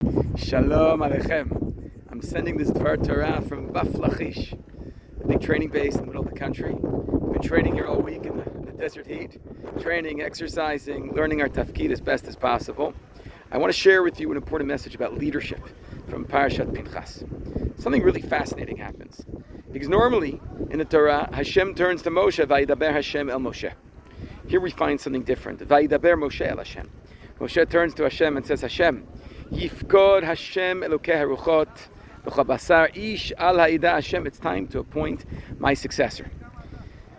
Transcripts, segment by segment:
Shalom Aleichem. I'm sending this Dvar Torah from Baf Lachish, a big training base in the middle of the country. We've been training here all week in the desert heat, training, exercising, learning our tafkid as best as possible. I want to share with you an important message about leadership from Parshat Pinchas. Something really fascinating happens. Because normally in the Torah, Hashem turns to Moshe, Vayidaber Hashem el Moshe. Here we find something different. Vayidaber Moshe el Hashem. Moshe turns to Hashem and says, Hashem, Yifkod Hashem Elokei Haruchot B'chabasar Ish Al Ha'ida Hashem. It's time to appoint my successor.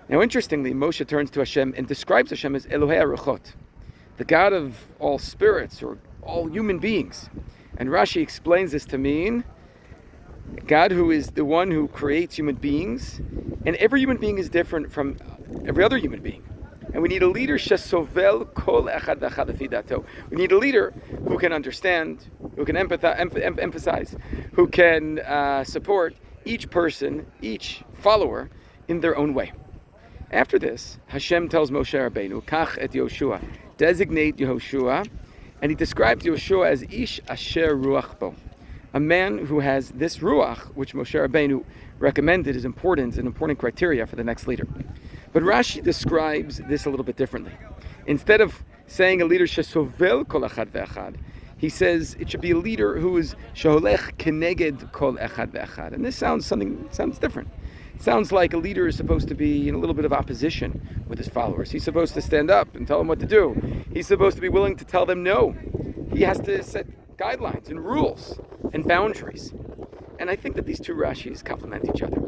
Now, interestingly, Moshe turns to Hashem and describes Hashem as Elohei Haruchot, the God of all spirits or all human beings. And Rashi explains this to mean God who is the one who creates human beings, and every human being is different from every other human being. And we need a leader, shesovel kol echad v'echad lefi dato. We need a leader who can understand, who can emphasize, who can support each person, each follower in their own way. After this, Hashem tells Moshe Rabbeinu, Kach et Yehoshua, designate Yehoshua, and he describes Yehoshua as Ish Asher Ruach Bo, a man who has this Ruach, which Moshe Rabbeinu recommended is important, an important criteria for the next leader. But Rashi describes this a little bit differently. Instead of saying a leader shesovel kol echad ve'echad, he says it should be a leader who is sheholech keneged kol echad ve'echad. And this sounds different. It sounds like a leader is supposed to be in a little bit of opposition with his followers. He's supposed to stand up and tell them what to do. He's supposed to be willing to tell them no. He has to set guidelines and rules and boundaries. And I think that these two Rashis complement each other.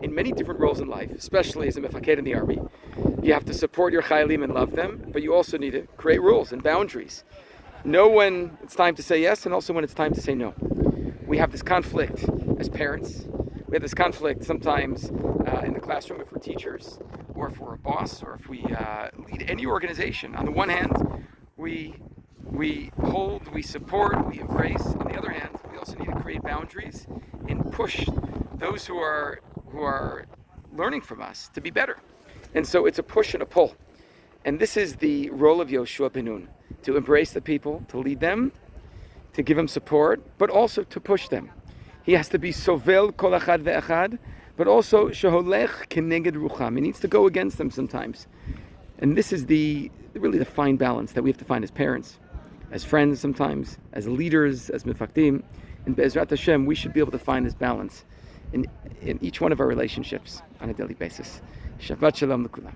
In many different roles in life, especially as a mefaked in the army, you have to support your chayalim and love them, but you also need to create rules and boundaries. Know when it's time to say yes and also when it's time to say no. We have this conflict as parents. We have this conflict sometimes in the classroom if we're teachers, or if we're a boss, or if we lead any organization. On the one hand, we hold, we support, we embrace. On the other hand, we also need to create boundaries and push those who are learning from us to be better. And so it's a push and a pull. And this is the role of Yehoshua ben Nun, to embrace the people, to lead them, to give them support, but also to push them. He has to be sovel kol echad ve'echad, but also sheholech keneged rucham. He needs to go against them sometimes. And this is really the fine balance that we have to find as parents, as friends sometimes, as leaders, as mefakdim. And Be'ezrat Hashem, we should be able to find this balance in each one of our relationships on a daily basis. Shabbat Shalom l'kulam.